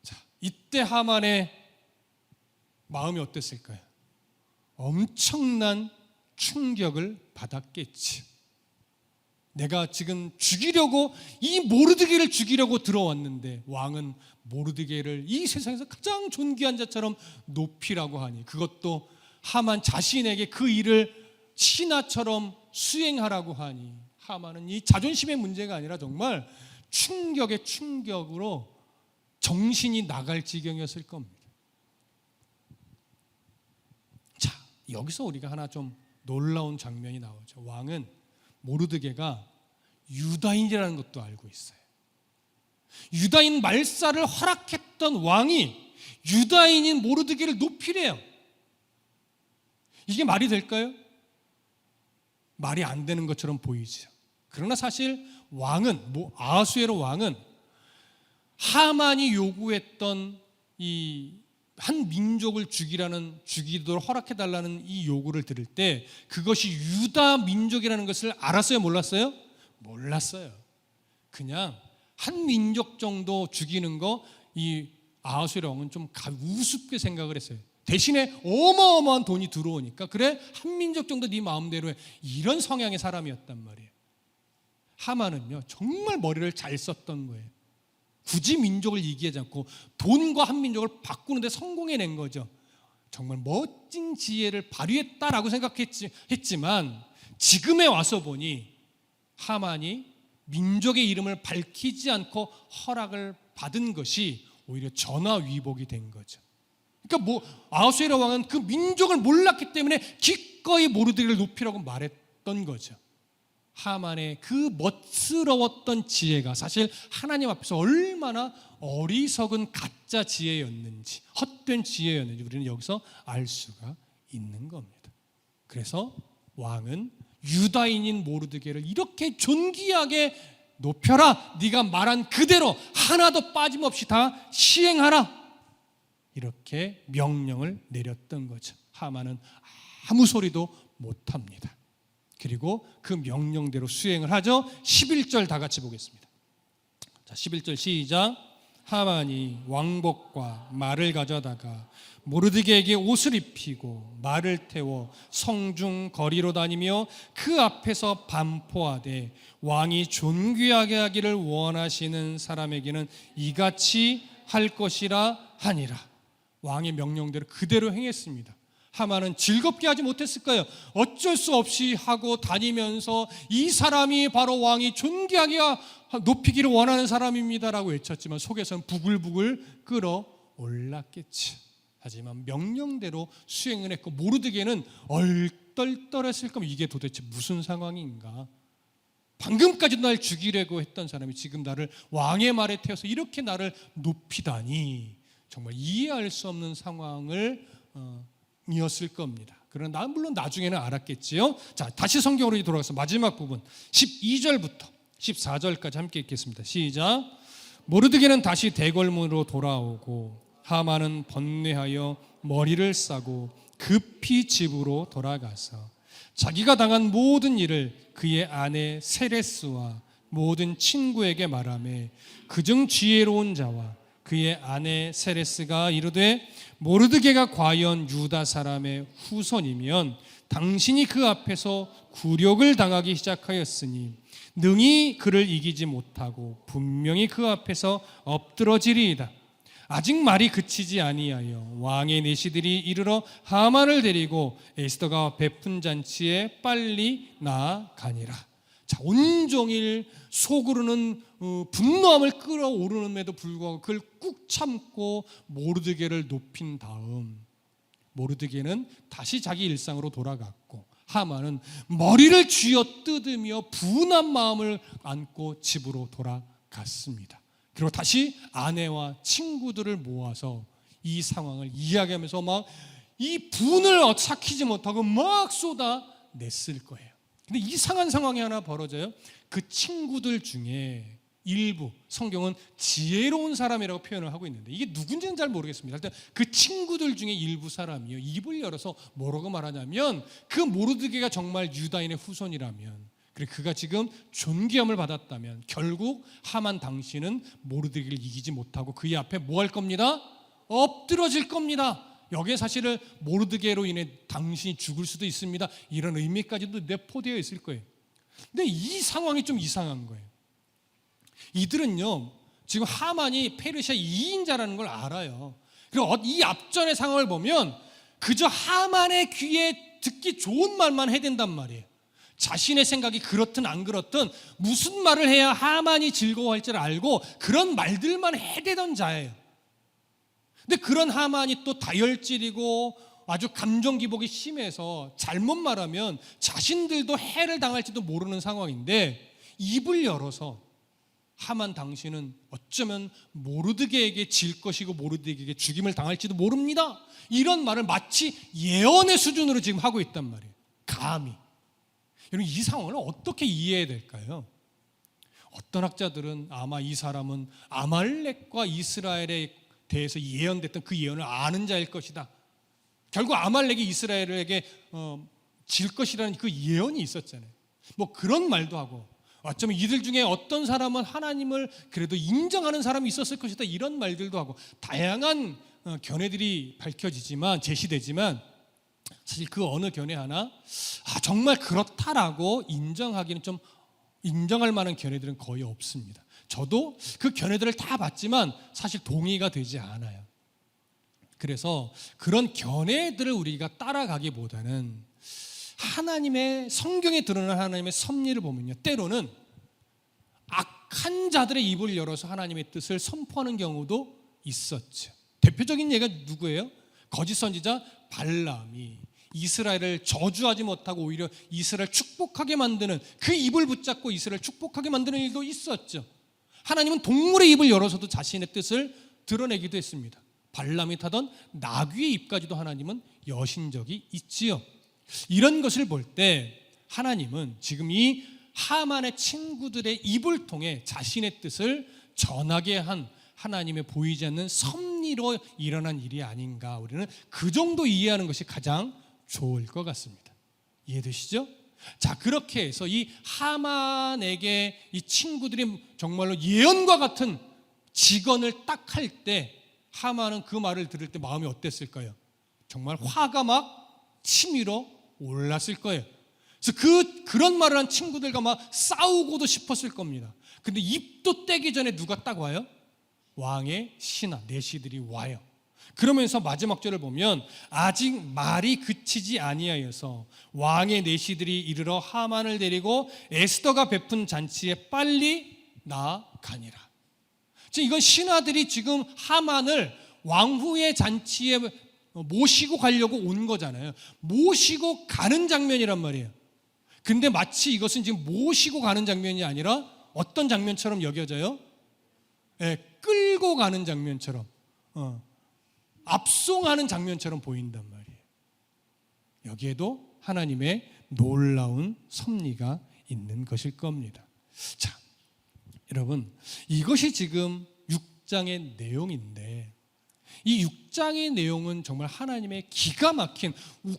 자, 이때 하만의 마음이 어땠을까요? 엄청난 충격을 받았겠지. 내가 지금 죽이려고, 이 모르드게를 죽이려고 들어왔는데 왕은 모르드게를 이 세상에서 가장 존귀한 자처럼 높이라고 하니, 그것도 하만 자신에게 그 일을 신하처럼 수행하라고 하니, 하만은 이 자존심의 문제가 아니라 정말 충격의 충격으로 정신이 나갈 지경이었을 겁니다. 자, 여기서 우리가 하나 좀 놀라운 장면이 나오죠. 왕은 모르드게가 유다인이라는 것도 알고 있어요. 유다인 말살을 허락했던 왕이 유다인인 모르드게를 높이래요. 이게 말이 될까요? 말이 안 되는 것처럼 보이죠. 그러나 사실 왕은, 아하수에로 왕은 하만이 요구했던 이 한 민족을 죽이도록 허락해달라는 이 요구를 들을 때 그것이 유다 민족이라는 것을 알았어요? 몰랐어요? 몰랐어요. 그냥 한 민족 정도 죽이는 거 이 아하수에로 왕은 좀 우습게 생각을 했어요. 대신에 어마어마한 돈이 들어오니까 그래, 한 민족 정도 네 마음대로 해, 이런 성향의 사람이었단 말이에요. 하만은요 정말 머리를 잘 썼던 거예요. 굳이 민족을 이기하지 않고 돈과 한 민족을 바꾸는데 성공해낸 거죠. 정말 멋진 지혜를 발휘했다라고 생각했지만 지금에 와서 보니 하만이 민족의 이름을 밝히지 않고 허락을 받은 것이 오히려 전화위복이 된 거죠. 그러니까 아하수에로 왕은 그 민족을 몰랐기 때문에 기꺼이 모르드게를 높이라고 말했던 거죠. 하만의 그 멋스러웠던 지혜가 사실 하나님 앞에서 얼마나 어리석은 가짜 지혜였는지, 헛된 지혜였는지 우리는 여기서 알 수가 있는 겁니다. 그래서 왕은 유다인인 모르드게를 이렇게 존귀하게 높여라, 네가 말한 그대로 하나도 빠짐없이 다 시행하라, 이렇게 명령을 내렸던 거죠. 하만은 아무 소리도 못합니다. 그리고 그 명령대로 수행을 하죠. 11절 다 같이 보겠습니다. 자, 11절 시작. 하만이 왕복과 말을 가져다가 모르드게에게 옷을 입히고 말을 태워 성중 거리로 다니며 그 앞에서 반포하되 왕이 존귀하게 하기를 원하시는 사람에게는 이같이 할 것이라 하니라. 왕의 명령대로 그대로 행했습니다. 하만은 즐겁게 하지 못했을까요? 어쩔 수 없이 하고 다니면서 이 사람이 바로 왕이 존귀하게 높이기를 원하는 사람입니다라고 외쳤지만 속에서는 부글부글 끓어올랐겠지. 하지만 명령대로 수행을 했고 모르드게는 얼떨떨했을 거면 이게 도대체 무슨 상황인가? 방금까지도 날 죽이려고 했던 사람이 지금 나를 왕의 말에 태워서 이렇게 나를 높이다니, 정말 이해할 수 없는 상황을 이었을 겁니다. 그러나 물론 나중에는 알았겠지요. 자, 다시 성경으로 돌아가서 마지막 부분 12절부터 14절까지 함께 읽겠습니다. 시작. 모르드게는 다시 대궐문으로 돌아오고 하만은 번뇌하여 머리를 싸고 급히 집으로 돌아가서 자기가 당한 모든 일을 그의 아내 세레스와 모든 친구에게 말하며 그중 지혜로운 자와 그의 아내 세레스가 이르되 모르드게가 과연 유다 사람의 후손이면 당신이 그 앞에서 굴욕을 당하기 시작하였으니 능히 그를 이기지 못하고 분명히 그 앞에서 엎드러지리이다. 아직 말이 그치지 아니하여 왕의 내시들이 이르러 하만을 데리고 에스더가 베푼 잔치에 빨리 나아가니라. 자, 온종일 속으로는 분노함을 끌어오르는데도 불구하고 그걸 꾹 참고 모르드게를 높인 다음 모르드게는 다시 자기 일상으로 돌아갔고 하만은 머리를 쥐어 뜯으며 분한 마음을 안고 집으로 돌아갔습니다. 그리고 다시 아내와 친구들을 모아서 이 상황을 이야기하면서 막 이 분을 삭히지 못하고 막 쏟아냈을 거예요. 근데 이상한 상황이 하나 벌어져요. 그 친구들 중에 일부, 성경은 지혜로운 사람이라고 표현을 하고 있는데 이게 누군지는 잘 모르겠습니다. 일단 그 친구들 중에 일부 사람이요, 입을 열어서 뭐라고 말하냐면 그 모르드게가 정말 유다인의 후손이라면, 그리고 그가 지금 존귀함을 받았다면 결국 하만 당신은 모르드게를 이기지 못하고 그의 앞에 뭐 할 겁니다? 엎드러질 겁니다. 여기에 사실은 모르드게로 인해 당신이 죽을 수도 있습니다, 이런 의미까지도 내포되어 있을 거예요. 근데 이 상황이 좀 이상한 거예요. 이들은요, 지금 하만이 페르시아 2인자라는 걸 알아요. 그리고 이 앞전의 상황을 보면 그저 하만의 귀에 듣기 좋은 말만 해댄단 말이에요. 자신의 생각이 그렇든 안 그렇든 무슨 말을 해야 하만이 즐거워할 줄 알고 그런 말들만 해대던 자예요. 근데 그런 하만이 또 다혈질이고 아주 감정 기복이 심해서 잘못 말하면 자신들도 해를 당할지도 모르는 상황인데 입을 열어서 하만 당신은 어쩌면 모르드게에게 질 것이고 모르드게에게 죽임을 당할지도 모릅니다, 이런 말을 마치 예언의 수준으로 지금 하고 있단 말이에요. 감히. 여러분, 이 상황을 어떻게 이해해야 될까요? 어떤 학자들은 아마 이 사람은 아말렉과 이스라엘에 대해서 예언됐던 그 예언을 아는 자일 것이다. 결국 아말렉이 이스라엘에게 질 것이라는 그 예언이 있었잖아요. 뭐 그런 말도 하고, 어쩌면 이들 중에 어떤 사람은 하나님을 그래도 인정하는 사람이 있었을 것이다, 이런 말들도 하고 다양한 견해들이 밝혀지지만, 제시되지만 사실 그 어느 견해 하나 정말 그렇다라고 인정하기는 좀, 인정할 만한 견해들은 거의 없습니다. 저도 그 견해들을 다 봤지만 사실 동의가 되지 않아요. 그래서 그런 견해들을 우리가 따라가기보다는 하나님의, 성경에 드러난 하나님의 섭리를 보면요, 때로는 악한 자들의 입을 열어서 하나님의 뜻을 선포하는 경우도 있었죠. 대표적인 예가 누구예요? 거짓 선지자 발람이 이스라엘을 저주하지 못하고 오히려 이스라엘 축복하게 만드는, 그 입을 붙잡고 이스라엘 축복하게 만드는 일도 있었죠. 하나님은 동물의 입을 열어서도 자신의 뜻을 드러내기도 했습니다. 발람이 타던 나귀의 입까지도 하나님은 여신 적이 있지요. 이런 것을 볼 때 하나님은 지금 이 하만의 친구들의 입을 통해 자신의 뜻을 전하게 한 하나님의 보이지 않는 섭리로 일어난 일이 아닌가, 우리는 그 정도 이해하는 것이 가장 좋을 것 같습니다. 이해되시죠? 자, 그렇게 해서 이 하만에게 이 친구들이 정말로 예언과 같은 직언을 딱 할 때 하만은 그 말을 들을 때 마음이 어땠을까요? 정말 화가 막 치밀어 올랐을 거예요. 그래서 그런 말을 한 친구들과 막 싸우고도 싶었을 겁니다. 근데 입도 떼기 전에 누가 딱 와요? 왕의 신하, 내시들이 와요. 그러면서 마지막 절을 보면 아직 말이 그치지 아니하여서 왕의 내시들이 이르러 하만을 데리고 에스더가 베푼 잔치에 빨리 나아가니라. 지금 이건 신하들이 지금 하만을 왕후의 잔치에 모시고 가려고 온 거잖아요. 모시고 가는 장면이란 말이에요. 근데 마치 이것은 지금 모시고 가는 장면이 아니라 어떤 장면처럼 여겨져요? 끌고 가는 장면처럼, 압송하는 장면처럼 보인단 말이에요. 여기에도 하나님의 놀라운 섭리가 있는 것일 겁니다. 자, 여러분, 이것이 지금 6장의 내용인데, 이 6장의 내용은 정말 하나님의 기가 막힌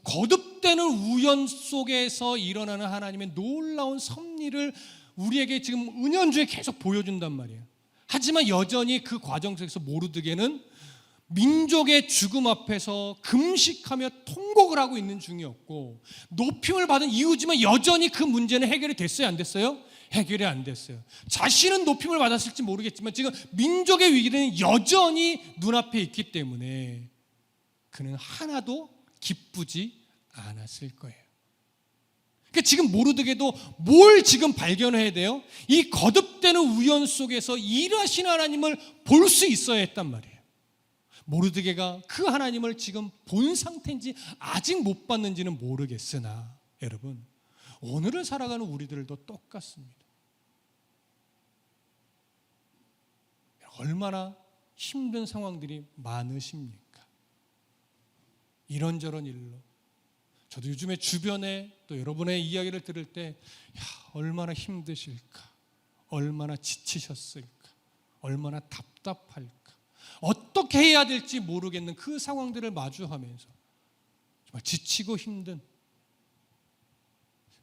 거듭되는 우연 속에서 일어나는 하나님의 놀라운 섭리를 우리에게 지금 은연중에 계속 보여준단 말이에요. 하지만 여전히 그 과정 속에서 모르드게는 민족의 죽음 앞에서 금식하며 통곡을 하고 있는 중이었고, 높임을 받은 이유지만 여전히 그 문제는 해결이 됐어요, 안 됐어요? 해결이 안 됐어요. 자신은 높임을 받았을지 모르겠지만 지금 민족의 위기는 여전히 눈앞에 있기 때문에 그는 하나도 기쁘지 않았을 거예요. 그러니까 지금 모르드게도 뭘 지금 발견해야 돼요? 이 거듭되는 우연 속에서 일하시는 하나님을 볼 수 있어야 했단 말이에요. 모르드게가 그 하나님을 지금 본 상태인지 아직 못 봤는지는 모르겠으나 여러분, 오늘을 살아가는 우리들도 똑같습니다. 얼마나 힘든 상황들이 많으십니까? 이런저런 일로. 저도 요즘에 주변에 또 여러분의 이야기를 들을 때 얼마나 힘드실까, 얼마나 지치셨을까, 얼마나 답답할까, 어떻게 해야 될지 모르겠는 그 상황들을 마주하면서 정말 지치고 힘든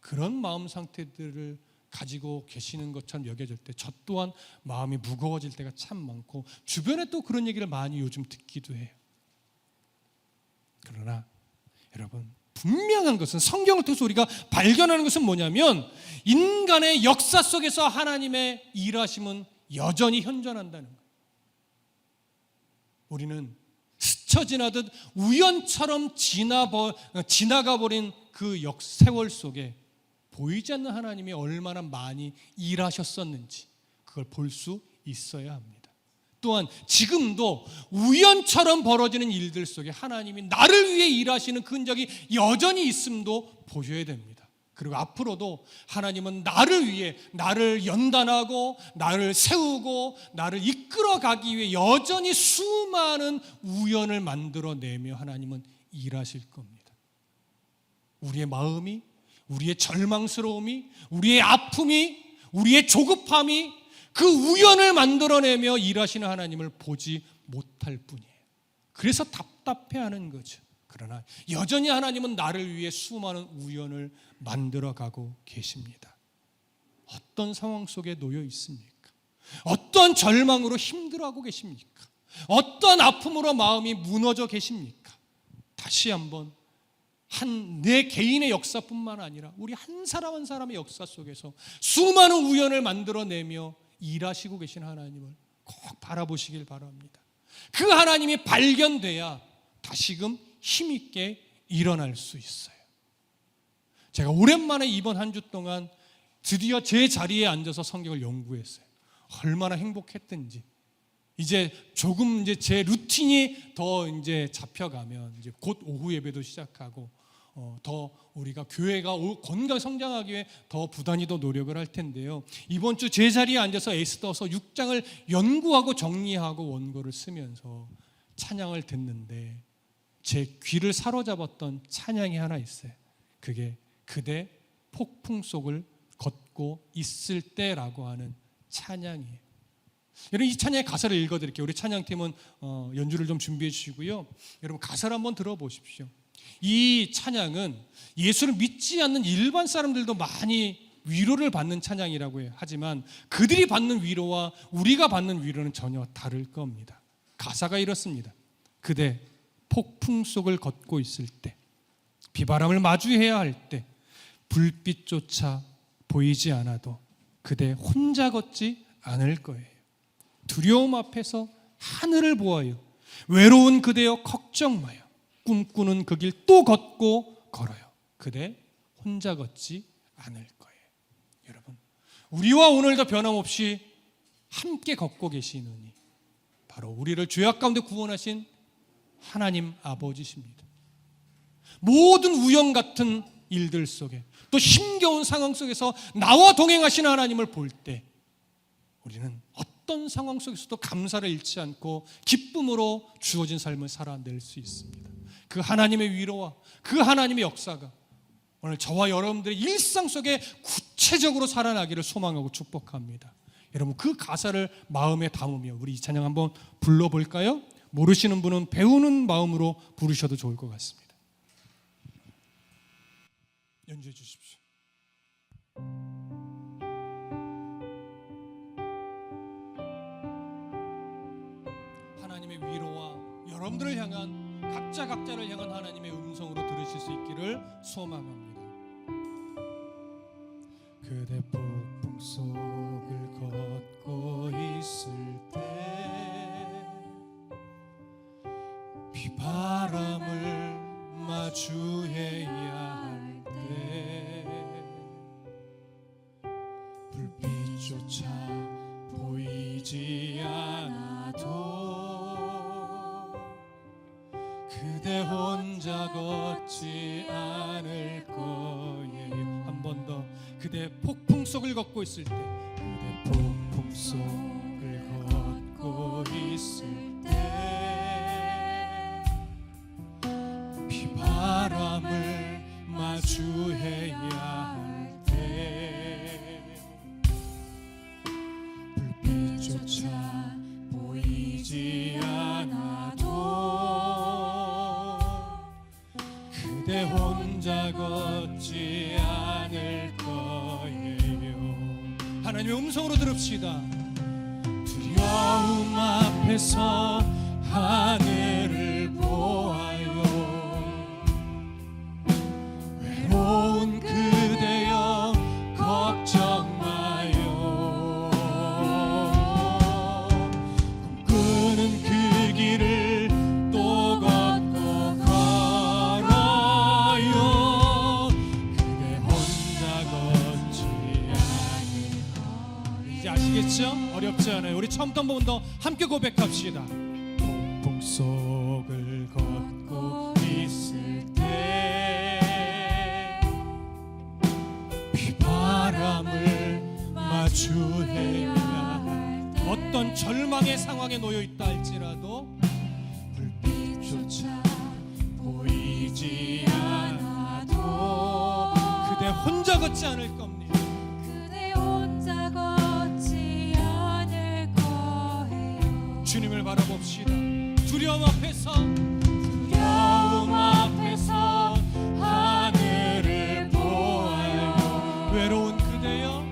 그런 마음 상태들을 가지고 계시는 것처럼 여겨질 때 저 또한 마음이 무거워질 때가 참 많고, 주변에 또 그런 얘기를 많이 요즘 듣기도 해요. 그러나 여러분, 분명한 것은, 성경을 통해서 우리가 발견하는 것은 뭐냐면, 인간의 역사 속에서 하나님의 일하심은 여전히 현존한다는 거예요. 우리는 스쳐 지나듯 우연처럼 지나가 버린 그 세월 속에 보이지 않는 하나님이 얼마나 많이 일하셨었는지 그걸 볼 수 있어야 합니다. 또한 지금도 우연처럼 벌어지는 일들 속에 하나님이 나를 위해 일하시는 그 흔적이 여전히 있음도 보셔야 됩니다. 그리고 앞으로도 하나님은 나를 위해, 나를 연단하고 나를 세우고 나를 이끌어가기 위해 여전히 수많은 우연을 만들어내며 하나님은 일하실 겁니다. 우리의 마음이, 우리의 절망스러움이, 우리의 아픔이, 우리의 조급함이 그 우연을 만들어내며 일하시는 하나님을 보지 못할 뿐이에요. 그래서 답답해하는 거죠. 그러나 여전히 하나님은 나를 위해 수많은 우연을 만들어가고 계십니다. 어떤 상황 속에 놓여 있습니까? 어떤 절망으로 힘들어하고 계십니까? 어떤 아픔으로 마음이 무너져 계십니까? 다시 한번 내 개인의 역사뿐만 아니라 우리 한 사람 한 사람의 역사 속에서 수많은 우연을 만들어내며 일하시고 계신 하나님을 꼭 바라보시길 바랍니다. 그 하나님이 발견돼야 다시금 힘있게 일어날 수 있어요. 제가 오랜만에 이번 한 주 동안 드디어 제 자리에 앉아서 성경을 연구했어요. 얼마나 행복했던지. 이제 조금 제 루틴이 더 잡혀가면 곧 오후 예배도 시작하고 더 우리가 교회가 건강 성장하기 위해 더 부단히 더 노력을 할 텐데요. 이번 주 제 자리에 앉아서 에스더서 6장을 연구하고 정리하고 원고를 쓰면서 찬양을 듣는데 제 귀를 사로잡았던 찬양이 하나 있어요. 그게 그대 폭풍 속을 걷고 있을 때라고 하는 찬양이에요. 여러분, 이 찬양의 가사를 읽어드릴게요. 우리 찬양팀은 연주를 좀 준비해 주시고요. 여러분, 가사를 한번 들어보십시오. 이 찬양은 예수를 믿지 않는 일반 사람들도 많이 위로를 받는 찬양이라고 해요. 하지만 그들이 받는 위로와 우리가 받는 위로는 전혀 다를 겁니다. 가사가 이렇습니다. 그대 폭풍 속을 걷고 있을 때, 비바람을 마주해야 할 때, 불빛조차 보이지 않아도 그대 혼자 걷지 않을 거예요. 두려움 앞에서 하늘을 보아요. 외로운 그대여 걱정 마요. 꿈꾸는 그 길 또 걷고 걸어요. 그대 혼자 걷지 않을 거예요. 여러분, 우리와 오늘도 변함없이 함께 걷고 계시느니 바로 우리를 죄악 가운데 구원하신 하나님 아버지십니다. 모든 우연 같은 일들 속에, 또 힘겨운 상황 속에서 나와 동행하시는 하나님을 볼 때 우리는 어떤 상황 속에서도 감사를 잃지 않고 기쁨으로 주어진 삶을 살아낼 수 있습니다. 그 하나님의 위로와 그 하나님의 역사가 오늘 저와 여러분들의 일상 속에 구체적으로 살아나기를 소망하고 축복합니다. 여러분, 그 가사를 마음에 담으며 우리 이 찬양 한번 불러볼까요? 모르시는 분은 배우는 마음으로 부르셔도 좋을 것 같습니다. 연주해 주십시오. 하나님의 위로와 여러분들을 향한 각자를 향한 하나님의 음성으로 들으실 수 있기를 소망합니다. 그대 폭풍 속을 걷고 있을 때 비바람을 마주해야 할 때 불빛조차 보이지 않아도 그대 혼자 걷지 않을 거예요. 한 번 더. 그대 폭풍 속을 걷고 있을 때 그대 폭풍 속을 걷고 있을 때 비바람을 마주해야 할 때 불빛조차 보이지 않아도 그대 혼자 걷지 않을 거예요. 하나님의 음성으로 들읍시다. 두려움 앞에서 하늘을 보아요. 외로운 그대여 걱정 마요. 꿈꾸는 그 길을 또 걷고 걸어요. 그대 혼자 걷지 않을 거예요. 이제 아시겠죠? 어렵지 않아요. 우리 처음부터 한 번 더 함께 고백합시다. 폭풍 속을 걷고 있을 때 비바람을 마주해야 할 때 어떤 절망의 상황에 놓여 있다 할지라도 불빛조차 보이지 않아도 그대 혼자 걷지 않을 겁니다. 그대 혼자 걷지 않을 거예요. 주님을 바라봅시다. 두려움 앞에서 하늘을 보아요. 외로운 그대여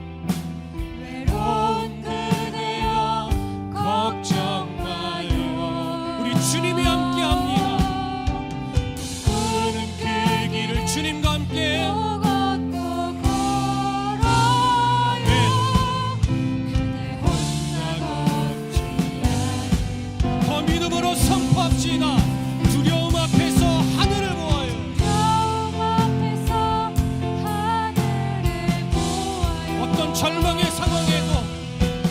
걱정 마요. 우리 주님이 함께합니다. 푸른 그 길을 주님과 함께 또 걷고 걸어요. 그대 혼자 걷지 않을 더 믿음으로 선포합시다. 두려움 앞에서 하늘을 보아요. 두려움 앞에서 하늘을 보아요. 어떤 절망의 상황에도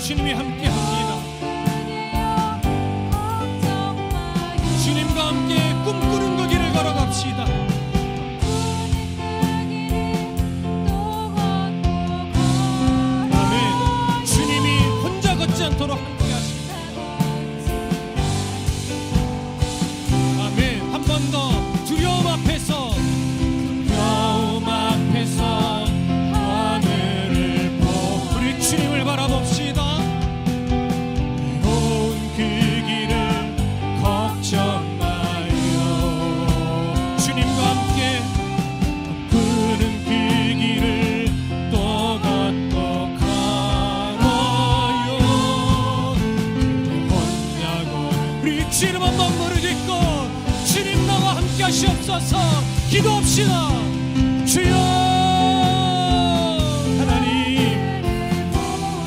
주님이 함께합니다. 그대여 걱정 마요. 주님과 함께 꿈꾸는 그 길을 걸어갑시다. 아멘. 주님이 혼자 걷지 않도록 함께하십니다. 아멘. 한 번 더. 두려움 앞에서 하늘을 보고 우리 주님을 바라봅시다. 외로운 그 길을 걱정 마요. 주님과 함께 푸른 그 길을 또 걷고 걸어요. 그대 혼자 우리 주님 한번 부르짖고 주님 나와 함께 하시옵소서. 기도합시다. 주여 하나님,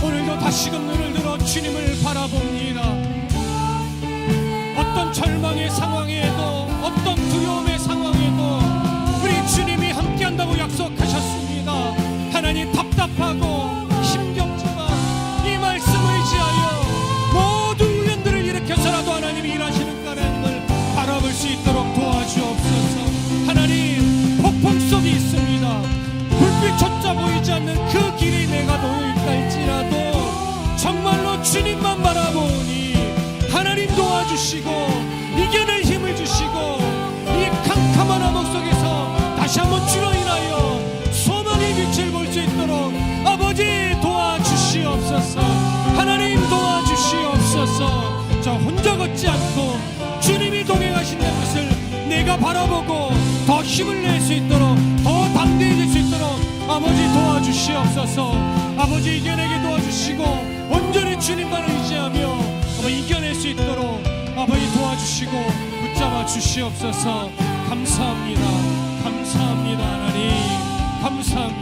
오늘도 다시금 눈을 들어 주님을 바라봅니다. 어떤 절망의 상황에도 어떤 두려움의 상황에도 우리 주님이 함께한다고 약속하셨습니다. 하나님, 답답하고 힘겹지만 이 말씀을 의지하여 모든 훈련들을 일으켜서라도 하나님이 일하시는 하나님을 바라볼 수 있도록 도와주옵소서. 하나님, 폭풍 속에 있습니다. 불빛조차 보이지 않는 그 길이 내가 놓여있다 할지라도 정말로 주님만 바라보니 하나님 도와주시고 이겨낼 힘을 주시고 이 캄캄한 암흑 속에서 다시 한번 주로 인하여 소망의 빛을 볼 수 있도록 아버지 도와주시옵소서. 하나님 도와주시옵소서. 저 혼자 걷지 않고 주님이 동행하신다는 것을 내가 바라보고 더 힘을 낼 수 있도록 더 담대해질 수 있도록 아버지 도와주시옵소서. 아버지 이겨내게 도와주시고 온전히 주님만을 의지하며 이겨낼 수 있도록 아버지 도와주시고 주시옵소서. 감사합니다. 감사합니다 하나님. 감사합니다.